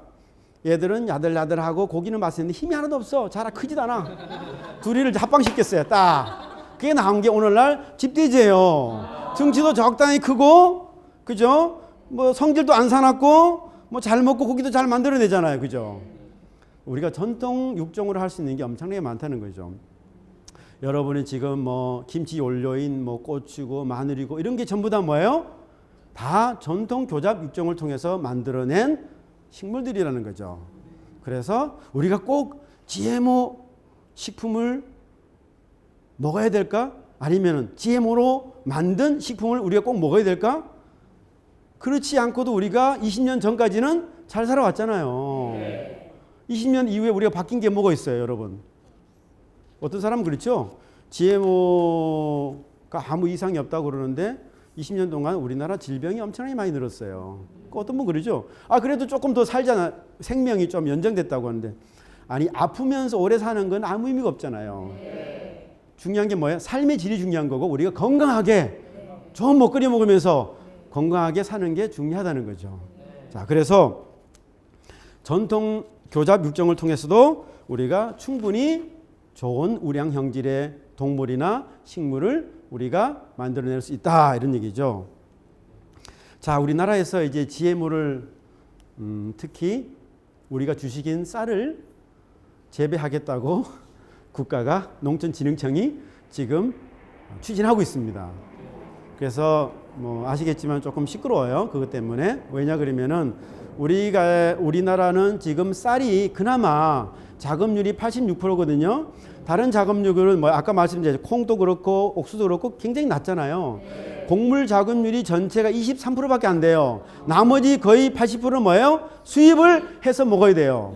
얘들은 야들야들하고 고기는 맛있는데 힘이 하나도 없어. 잘 크지도 않아. 둘이를 합방시켰어요. 딱. 그게 나온 게 오늘날 집돼지예요. 등치도 적당히 크고, 그죠? 뭐 성질도 안 사납고, 뭐 잘 먹고 고기도 잘 만들어내잖아요. 그죠? 우리가 전통 육종으로 할 수 있는 게 엄청나게 많다는 거죠. 여러분이 지금 뭐 김치 원료인 뭐 고추고 마늘이고 이런 게 전부 다 뭐예요? 다 전통 교잡 육종을 통해서 만들어낸 식물들이라는 거죠. 그래서 우리가 꼭 GMO 식품을 먹어야 될까? 아니면 GMO로 만든 식품을 우리가 꼭 먹어야 될까? 그렇지 않고도 우리가 20년 전까지는 잘 살아왔잖아요. 20년 이후에 우리가 바뀐 게 뭐가 있어요, 여러분? 어떤 사람은 그렇죠. GMO가 아무 이상이 없다고 그러는데 20년 동안 우리나라 질병이 엄청나게 많이 늘었어요. 어떤 분 그러죠. 그래도 조금 더 살잖아. 생명이 좀 연장됐다고 하는데. 아니, 아프면서 오래 사는 건 아무 의미가 없잖아요. 중요한 게 뭐예요? 삶의 질이 중요한 거고, 우리가 건강하게 좋은 먹거리 먹으면서 건강하게 사는 게 중요하다는 거죠. 자, 그래서 전통 교잡 육종을 통해서도 우리가 충분히 좋은 우량 형질의 동물이나 식물을 우리가 만들어낼 수 있다, 이런 얘기죠. 자, 우리나라에서 이제 GMO를 특히 우리가 주식인 쌀을 재배하겠다고 국가가 농촌진흥청이 지금 추진하고 있습니다. 그래서 뭐 아시겠지만 조금 시끄러워요. 그것 때문에. 왜냐 그러면은 우리나라는 지금 쌀이 그나마 자급률이 86%거든요. 다른 자급률은 뭐 아까 말씀드렸죠. 콩도 그렇고 옥수수도 그렇고 굉장히 낮잖아요. 곡물 자급률이 전체가 23%밖에 안 돼요. 나머지 거의 80%는 뭐예요? 수입을 해서 먹어야 돼요.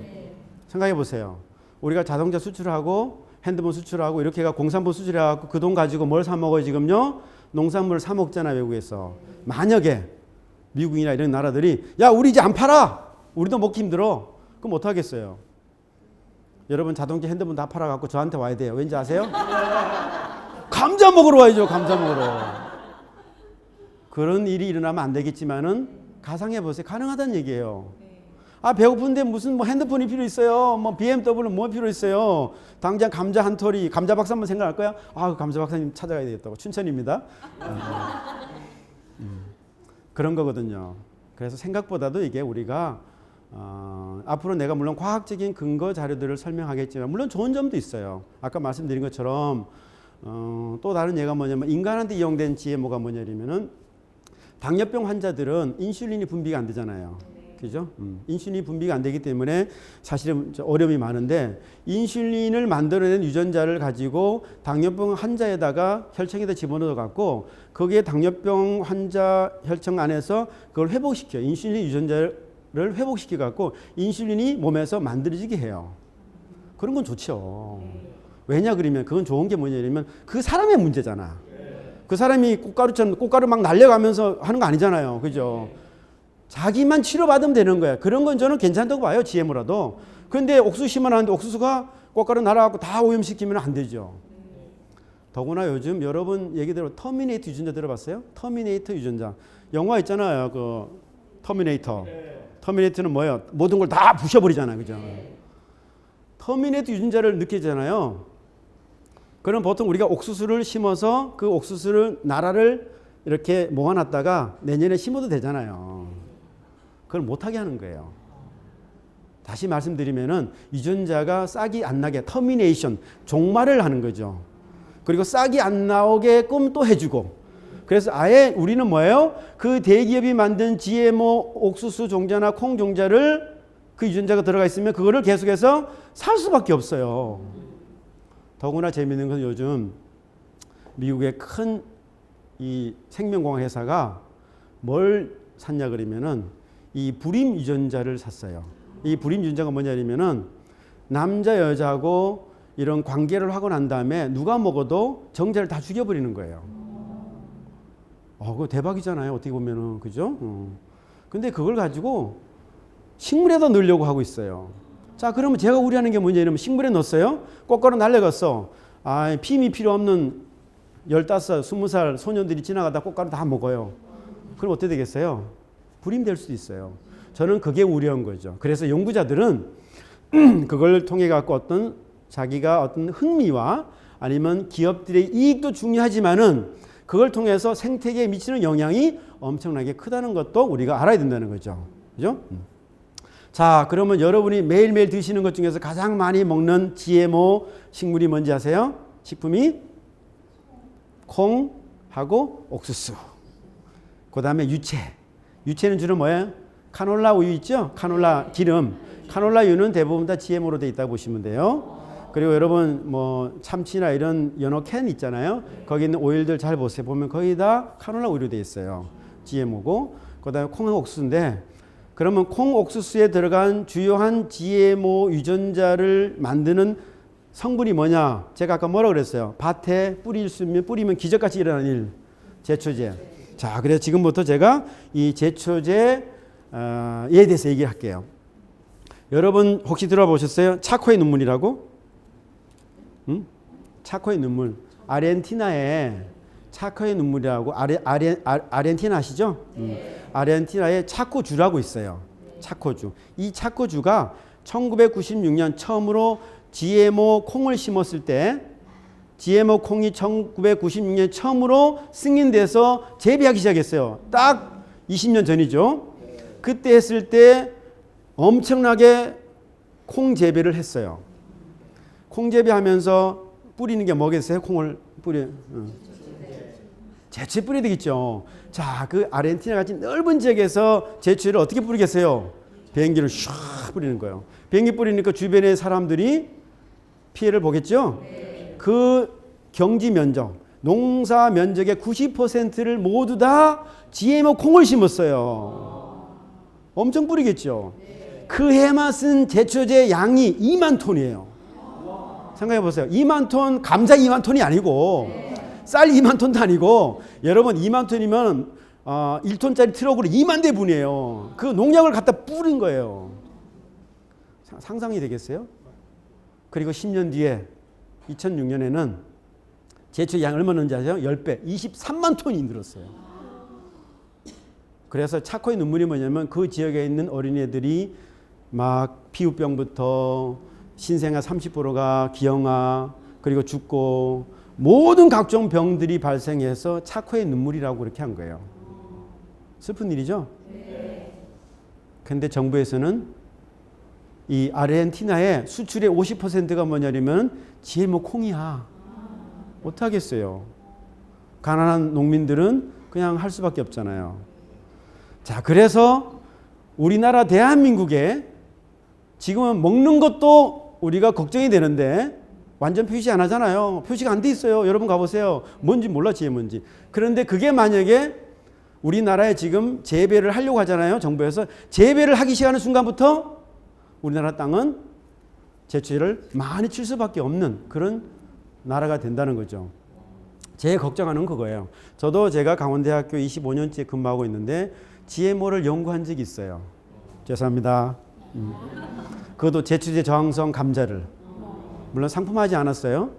생각해 보세요. 우리가 자동차 수출하고 핸드폰 수출하고 이렇게 가 공산품 수출해갖고 그 돈 가지고 뭘 사 먹어요 지금요? 농산물을 사 먹잖아 외국에서. 만약에 미국이나 이런 나라들이 야 우리 이제 안 팔아. 우리도 먹기 힘들어. 그럼 어떡하겠어요? 여러분 자동차 핸드폰 다 팔아갖고 저한테 와야 돼요. 왠지 아세요? 감자 먹으러 와야죠. 감자 먹으러. 그런 일이 일어나면 안 되겠지만은 가상해 보세요. 가능하다는 얘기예요. 아 배고픈데 무슨 뭐 핸드폰이 필요 있어요. 뭐 BMW 뭐 필요 있어요. 당장 감자 한 톨이 감자 박사 한번 생각할 거야. 아 감자 박사님 찾아가야 되겠다고. 춘천입니다. 그런 거거든요. 그래서 생각보다도 이게 우리가 앞으로 내가 물론 과학적인 근거 자료들을 설명하겠지만 물론 좋은 점도 있어요. 아까 말씀드린 것처럼 또 다른 예가 뭐냐면 인간한테 이용된 GMO가 뭐냐면은 당뇨병 환자들은 인슐린이 분비가 안 되잖아요. 그죠? 인슐린이 분비가 안 되기 때문에 사실은 어려움이 많은데 인슐린을 만들어낸 유전자를 가지고 당뇨병 환자에다가 혈청에다 집어넣어 갖고 거기에 당뇨병 환자 혈청 안에서 그걸 회복시켜요. 인슐린 유전자를 회복시켜 갖고 인슐린이 몸에서 만들어지게 해요. 그런 건 좋죠. 왜냐 그러면 그건 좋은 게 뭐냐면 그 사람의 문제잖아. 그 사람이 꽃가루 막 날려가면서 하는 거 아니잖아요. 그죠? 자기만 치료받으면 되는 거야. 그런 건 저는 괜찮다고 봐요. GMO라도. 그런데 옥수수 심어놨는데 옥수수가 꽃가루 날아가고 다 오염시키면 안 되죠. 더구나 요즘 여러분 얘기 들어 터미네이터 유전자 들어봤어요? 터미네이터 유전자. 영화 있잖아요. 그 터미네이터. 터미네이터는 뭐예요? 모든 걸 다 부셔버리잖아요. 그죠? 터미네이터 유전자를 느끼잖아요. 그럼 보통 우리가 옥수수를 심어서 그 옥수수를 나라를 이렇게 모아놨다가 내년에 심어도 되잖아요. 그걸 못하게 하는 거예요. 다시 말씀드리면은 유전자가 싹이 안 나게 터미네이션, 종말을 하는 거죠. 그리고 싹이 안 나오게끔 또 해주고. 그래서 아예 우리는 뭐예요? 그 대기업이 만든 GMO 옥수수 종자나 콩 종자를 그 유전자가 들어가 있으면 그거를 계속해서 살 수밖에 없어요. 더구나 재미있는 건 요즘 미국의 큰 이 생명공학 회사가 뭘 샀냐 그러면은 이 불임 유전자를 샀어요. 이 불임 유전자가 뭐냐면은 남자 여자하고 이런 관계를 하고 난 다음에 누가 먹어도 정자를 다 죽여버리는 거예요. 그거 대박이잖아요. 어떻게 보면은 그죠? 근데 그걸 가지고 식물에다 넣으려고 하고 있어요. 자, 그러면 제가 우려하는 게 뭐냐면 식물에 넣었어요. 꽃가루 날려갔어. 피임이 필요 없는 15, 20살 소년들이 지나가다 꽃가루 다 먹어요. 그럼 어떻게 되겠어요? 불임될 수도 있어요. 저는 그게 우려한 거죠. 그래서 연구자들은 그걸 통해 갖고 자기가 어떤 흥미와 아니면 기업들의 이익도 중요하지만은 그걸 통해서 생태계에 미치는 영향이 엄청나게 크다는 것도 우리가 알아야 된다는 거죠. 그죠? 자, 그러면 여러분이 매일매일 드시는 것 중에서 가장 많이 먹는 GMO 식물이 뭔지 아세요? 식품이 콩하고 옥수수. 그 다음에 유채. 유채는 주로 뭐예요? 카놀라 우유 있죠? 카놀라 기름. 카놀라유는 대부분 다 GMO로 되어 있다고 보시면 돼요. 그리고 여러분 뭐 참치나 이런 연어 캔 있잖아요. 거기 있는 오일들 잘 보세요. 보면 거의 다 카놀라 우유로 되어 있어요. GMO고. 그 다음에 콩하고 옥수수인데 그러면 콩 옥수수에 들어간 주요한 GMO 유전자를 만드는 성분이 뭐냐? 제가 아까 뭐라고 그랬어요? 밭에 뿌리면 기적같이 일어나는 일. 제초제. 자, 그래서 지금부터 제가 이 제초제에 대해서 얘기할게요. 여러분 혹시 들어보셨어요? 차코의 눈물이라고? 차코의 눈물. 아르헨티나에 차코의 눈물이라고 아르헨티나 아시죠? 아르헨티나에 차코주라고 있어요. 차코주. 이 차코주가 1996년 처음으로 GMO 콩을 심었을 때 GMO 콩이 1996년 처음으로 승인돼서 재배하기 시작했어요. 딱 20년 전이죠. 그때 했을 때 엄청나게 콩 재배를 했어요. 콩 재배하면서 뿌리는 게 뭐겠어요? 콩을 뿌려. 제초제 뿌려야 되겠죠. 자, 그 아르헨티나 같이 넓은 지역에서 제초제를 어떻게 뿌리겠어요? 비행기를 슉 뿌리는 거예요. 비행기 뿌리니까 주변의 사람들이 피해를 보겠죠. 그 경지 면적, 농사 면적의 90%를 모두 다 GMO 콩을 심었어요. 엄청 뿌리겠죠. 그 해만 쓴 제초제 양이 2만 톤이에요. 생각해 보세요. 2만 톤, 감자 2만 톤이 아니고 쌀 2만 톤도 아니고 여러분 2만 톤이면 1톤짜리 트럭으로 2만 대분이에요. 그 농약을 갖다 뿌린 거예요. 상상이 되겠어요? 그리고 10년 뒤에 2006년에는 제초 양 얼마 넣는지 아세요? 10배, 23만 톤이 늘었어요. 그래서 차코의 눈물이 뭐냐면 그 지역에 있는 어린애들이 막 피부병부터 신생아 30%가 기형아 그리고 죽고 모든 각종 병들이 발생해서 차코의 눈물이라고 그렇게 한 거예요. 슬픈 일이죠? 근데 정부에서는 이 아르헨티나의 수출의 50%가 뭐냐면 GMO 콩이야. 못하겠어요. 가난한 농민들은 그냥 할 수밖에 없잖아요. 자, 그래서 우리나라 대한민국에 지금은 먹는 것도 우리가 걱정이 되는데 완전 표시 안 하잖아요. 표시가 안 돼 있어요. 여러분 가보세요. 뭔지 몰라, GMO인지. 그런데 그게 만약에 우리나라에 지금 재배를 하려고 하잖아요. 정부에서 재배를 하기 시작하는 순간부터 우리나라 땅은 제초제를 많이 칠 수밖에 없는 그런 나라가 된다는 거죠. 제 걱정하는 그거예요. 저도 제가 강원대학교 25년째 근무하고 있는데 GMO를 연구한 적이 있어요. 죄송합니다. 그것도 제초제 저항성 감자를. 물론 상품하지 않았어요.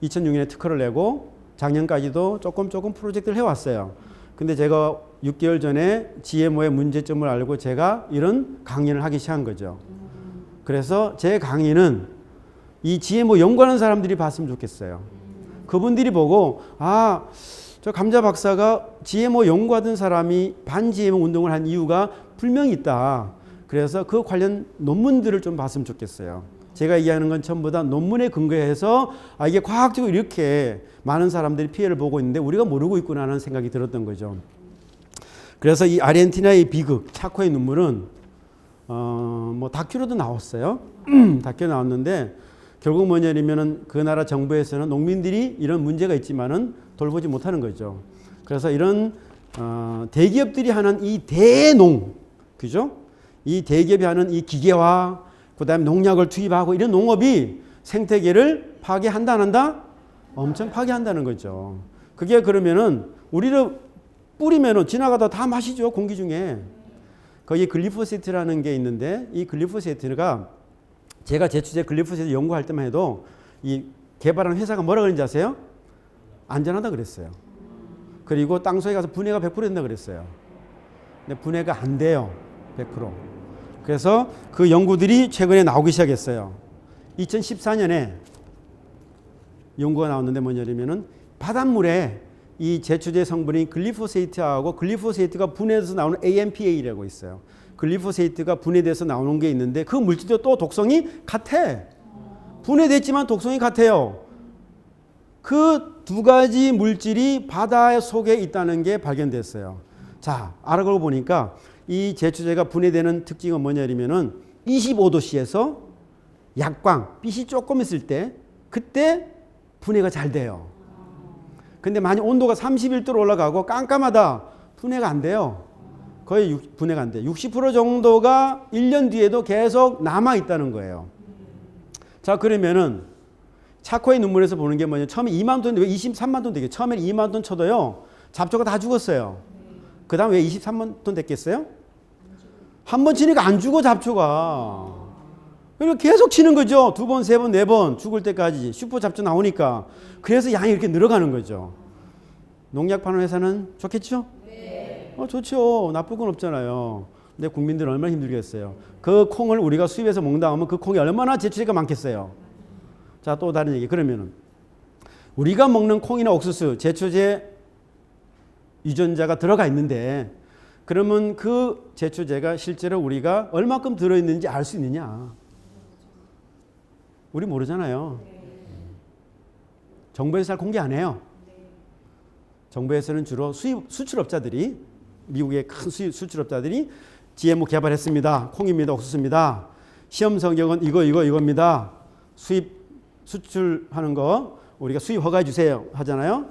2006년에 특허를 내고 작년까지도 조금 프로젝트를 해왔어요. 근데 제가 6개월 전에 GMO의 문제점을 알고 제가 이런 강연을 하기 시작한 거죠. 그래서 제 강의는 이 GMO 연구하는 사람들이 봤으면 좋겠어요. 그분들이 보고 저 감자 박사가 GMO 연구하던 사람이 반 GMO 운동을 한 이유가 분명히 있다. 그래서 그 관련 논문들을 좀 봤으면 좋겠어요. 제가 얘기하는 건 전부 다 논문에 근거해서 이게 과학적으로 이렇게 많은 사람들이 피해를 보고 있는데 우리가 모르고 있구나 하는 생각이 들었던 거죠. 그래서 이 아르헨티나의 비극, 차코의 눈물은 뭐 다큐로도 나왔어요. 다큐 나왔는데 결국 뭐냐면은 그 나라 정부에서는 농민들이 이런 문제가 있지만은 돌보지 못하는 거죠. 그래서 이런 대기업들이 하는 이 대농, 그죠? 이 대기업이 하는 이 기계화, 그다음에 농약을 투입하고 이런 농업이 생태계를 파괴한다 안 한다? 엄청 파괴한다는 거죠. 그게 그러면은 우리를 뿌리면은 지나가다 다 마시죠. 공기 중에. 거기 글리포세트라는 게 있는데 이 글리포세트가 제가 제초제 글리포세트 연구할 때만 해도 이 개발한 회사가 뭐라 그랬는지 아세요? 안전하다 그랬어요. 그리고 땅속에 가서 분해가 100% 된다 그랬어요. 근데 분해가 안 돼요. 100%. 그래서 그 연구들이 최근에 나오기 시작했어요. 2014년에 연구가 나왔는데 뭐냐면은 바닷물에 이 제초제 성분인 글리포세이트하고 글리포세이트가 분해돼서 나오는 AMPA라고 있어요. 글리포세이트가 분해돼서 나오는 게 있는데 그 물질도 또 독성이 같아. 분해됐지만 독성이 같아요. 그 두 가지 물질이 바다 속에 있다는 게 발견됐어요. 자, 알아보고 보니까 이 제초제가 분해되는 특징은 뭐냐면은 25도씨에서 약광, 빛이 조금 있을 때 그때 분해가 잘 돼요. 근데 만약 온도가 31도로 올라가고 깜깜하다, 분해가 안 돼요. 거의 분해가 안 돼. 60% 정도가 1년 뒤에도 계속 남아 있다는 거예요. 자, 그러면은 차코의 눈물에서 보는 게 뭐냐? 처음에 2만 톤인데 왜 23만 톤 되겠어요? 처음에 2만 톤 쳐도요, 잡초가 다 죽었어요. 그 다음 왜 23만 톤 됐겠어요? 한 번 치니까 안 죽어, 잡초가. 그러니까 계속 치는 거죠. 2번, 3번, 4번 죽을 때까지 슈퍼 잡초 나오니까. 그래서 양이 이렇게 늘어가는 거죠. 농약 파는 회사는 좋겠죠? 네. 좋죠. 나쁠 건 없잖아요. 근데 국민들은 얼마나 힘들겠어요. 그 콩을 우리가 수입해서 먹는다 하면 그 콩이 얼마나 제초제가 많겠어요. 자, 또 다른 얘기. 그러면은 우리가 먹는 콩이나 옥수수 제초제 유전자가 들어가 있는데 그러면 그 제초제가 실제로 우리가 얼마큼 들어있는지 알 수 있느냐? 우리 모르잖아요. 정부에서 잘 공개 안 해요. 정부에서는 주로 수출업자들이, 미국의 큰 수출업자들이 GMO 개발했습니다. 콩입니다. 옥수수입니다. 시험 성적은 이겁니다. 수출하는 거 우리가 수입 허가해 주세요 하잖아요.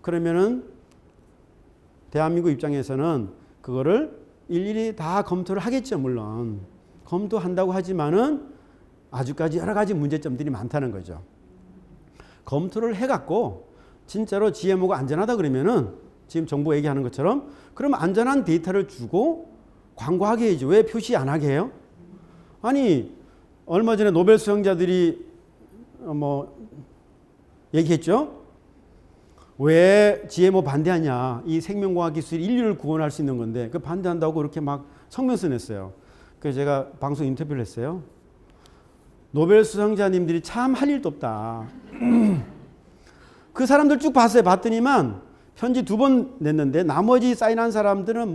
그러면은 대한민국 입장에서는 그거를 일일이 다 검토를 하겠죠. 물론 검토한다고 하지만은 아직까지 여러 가지 문제점들이 많다는 거죠. 검토를 해갖고 진짜로 GMO가 안전하다 그러면은 지금 정부 얘기하는 것처럼 그럼 안전한 데이터를 주고 광고하게 해야지. 왜 표시 안 하게 해요? 아니 얼마 전에 노벨 수상자들이 얘기했죠. 왜 GMO 반대하냐? 이 생명공학 기술이 인류를 구원할 수 있는 건데 그 반대한다고 그렇게 막 성명서 냈어요. 그래서 제가 방송 인터뷰를 했어요. 노벨 수상자님들이 참 할 일도 없다. 그 사람들 쭉 봤어요. 봤더니만 편지 2번 냈는데 나머지 사인한 사람들은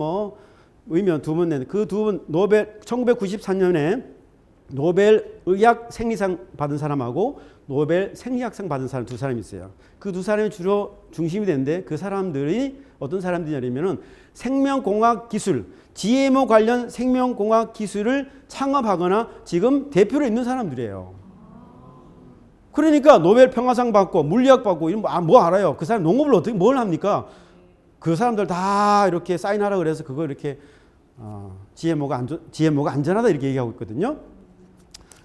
의미는 2번 냈는데 그 2번 노벨 1994년에 노벨 의학 생리상 받은 사람하고 노벨 생리학상 받은 사람 2사람이 있어요. 그 2사람이 주로 중심이 되는데 그 사람들이 어떤 사람들이냐면은 생명공학 기술, GMO 관련 생명공학 기술을 창업하거나 지금 대표로 있는 사람들이에요. 그러니까 노벨 평화상 받고 물리학 받고 이런 뭐 알아요. 그 사람 농업을 어떻게 뭘 합니까? 그 사람들 다 이렇게 사인하라 그래서 그거 이렇게 GMO가 안전하다 이렇게 얘기하고 있거든요.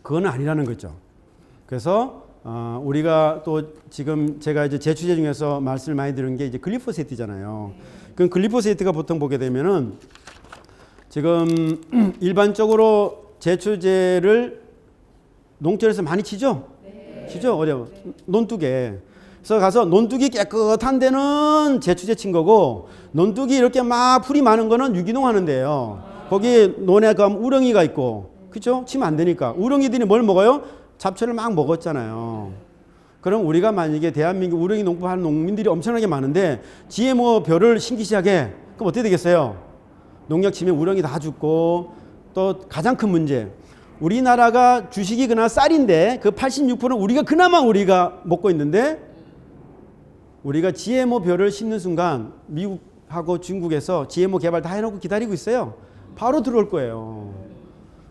그건 아니라는 거죠. 그래서 우리가 또 지금 제가 이제 제 주제 중에서 말씀을 많이 드린 게 이제 글리포세트잖아요. 그럼 글리포세트가 보통 보게 되면은 지금 일반적으로 제초제를 농촌에서 많이 치죠? 치죠? 어려 논둑에. 그래서 가서 논둑이 깨끗한 데는 제초제 친 거고 논둑이 이렇게 막 풀이 많은 거는 유기농 하는 데예요. 거기 논에 가면 우렁이가 있고 그렇죠? 치면 안 되니까. 우렁이들이 뭘 먹어요? 잡초를 막 먹었잖아요. 그럼 우리가 만약에 대한민국 우렁이 농법 하는 농민들이 엄청나게 많은데 GMO 벼를 심기 시작해. 그럼 어떻게 되겠어요? 농약 치면 우렁이 다 죽고 또 가장 큰 문제. 우리나라가 주식이 그나마 쌀인데 그 86%는 우리가 먹고 있는데 우리가 GMO 벼를 심는 순간 미국하고 중국에서 GMO 개발 다 해놓고 기다리고 있어요. 바로 들어올 거예요.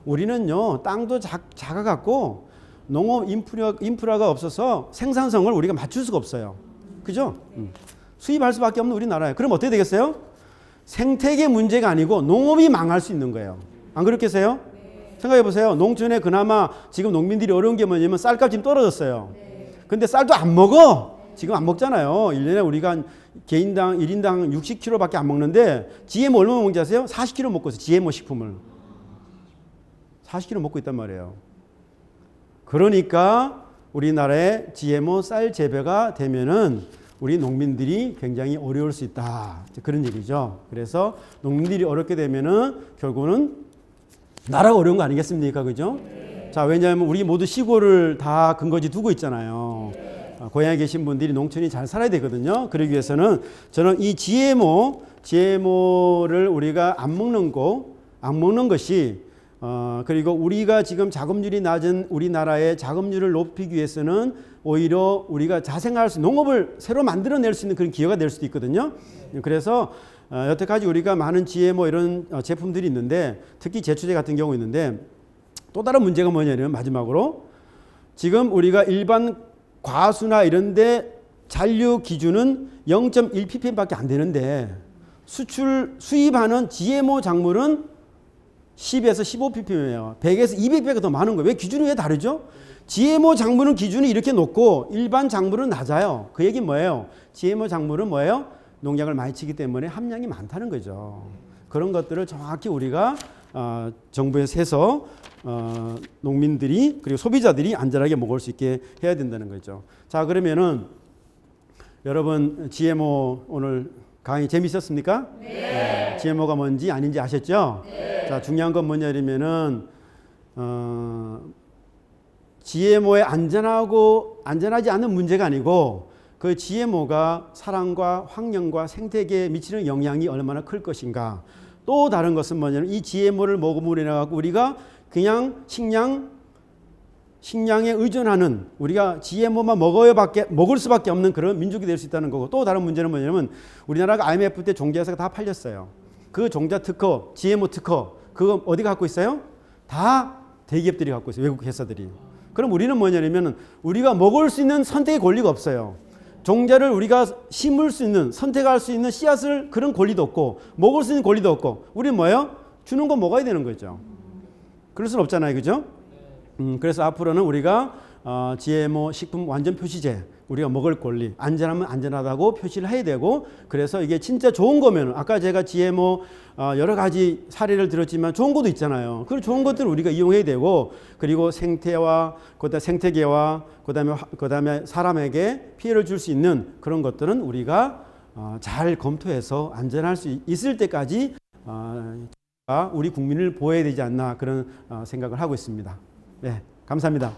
우리는요 땅도 작아갖고 농업 인프라가 없어서 생산성을 우리가 맞출 수가 없어요. 그죠? 수입할 수밖에 없는 우리나라예요. 그럼 어떻게 되겠어요? 생태계 문제가 아니고 농업이 망할 수 있는 거예요. 안 그렇겠어요? 네. 생각해 보세요. 농촌에 그나마 지금 농민들이 어려운 게 뭐냐면 쌀값이 지금 떨어졌어요. 네. 근데 쌀도 안 먹어. 지금 안 먹잖아요. 1년에 우리가 개인당 1인당 60kg밖에 안 먹는데 GMO 얼마 먹는지 아세요? 40kg 먹고 있어요. GMO 식품을. 40kg 먹고 있단 말이에요. 그러니까 우리나라의 GMO 쌀 재배가 되면은 우리 농민들이 굉장히 어려울 수 있다. 그런 얘기죠. 그래서 농민들이 어렵게 되면은 결국은 나라가 어려운 거 아니겠습니까? 그죠? 네. 자, 왜냐하면 우리 모두 시골을 다 근거지 두고 있잖아요. 네. 고향에 계신 분들이 농촌이 잘 살아야 되거든요. 그러기 위해서는 저는 이 GMO를 우리가 안 먹는 것이 그리고 우리가 지금 자급률이 낮은 우리나라의 자급률을 높이기 위해서는 오히려 우리가 자생할 수 농업을 새로 만들어낼 수 있는 그런 기회가 될 수도 있거든요. 그래서 여태까지 우리가 많은 GMO 이런 제품들이 있는데 특히 제초제 같은 경우 있는데 또 다른 문제가 뭐냐면 마지막으로 지금 우리가 일반 과수나 이런데 잔류 기준은 0.1ppm밖에 안 되는데 수입하는 GMO 작물은 10에서 15ppm이에요. 100에서 200배가 더 많은 거예요. 왜 기준이 왜 다르죠? GMO 작물은 기준이 이렇게 높고 일반 작물은 낮아요. 그 얘기는 뭐예요? GMO 작물은 뭐예요? 농약을 많이 치기 때문에 함량이 많다는 거죠. 그런 것들을 정확히 우리가 정부에서 해서 농민들이 그리고 소비자들이 안전하게 먹을 수 있게 해야 된다는 거죠. 자, 그러면은 여러분 GMO 오늘 강의 재밌었습니까? 네. GMO가 뭔지 아닌지 아셨죠? 네. 자, 중요한 건 뭐냐면은 GMO에 안전하지 않은 문제가 아니고 그 GMO가 사람과 환경과 생태계에 미치는 영향이 얼마나 클 것인가. 또 다른 것은 뭐냐면 이 GMO를 먹음으로 인해 갖고 우리가 그냥 식량 식량에 의존하는 우리가 GMO만 먹을 수밖에 없는 그런 민족이 될 수 있다는 거고 또 다른 문제는 뭐냐면 우리나라가 IMF 때 종자회사가 다 팔렸어요. 그 종자 특허, GMO 특허 그거 어디가 갖고 있어요? 다 대기업들이 갖고 있어요. 외국 회사들이. 그럼 우리는 뭐냐면 우리가 먹을 수 있는 선택의 권리가 없어요. 종자를 우리가 심을 수 있는 선택할 수 있는 씨앗을 그런 권리도 없고 먹을 수 있는 권리도 없고 우리는 뭐예요? 주는 거 먹어야 되는 거죠. 그럴 수는 없잖아요. 그죠? 그래서 앞으로는 우리가 GMO 식품 완전 표시제 우리가 먹을 권리 안전하면 안전하다고 표시를 해야 되고 그래서 이게 진짜 좋은 거면 아까 제가 GMO 여러 가지 사례를 들었지만 좋은 것도 있잖아요. 그 좋은 것들을 우리가 이용해야 되고 그리고 생태와 그다음에 생태계와 그다음에 사람에게 피해를 줄 수 있는 그런 것들은 우리가 잘 검토해서 안전할 수 있을 때까지 우리 국민을 보호해야 되지 않나 그런 생각을 하고 있습니다. 네, 감사합니다.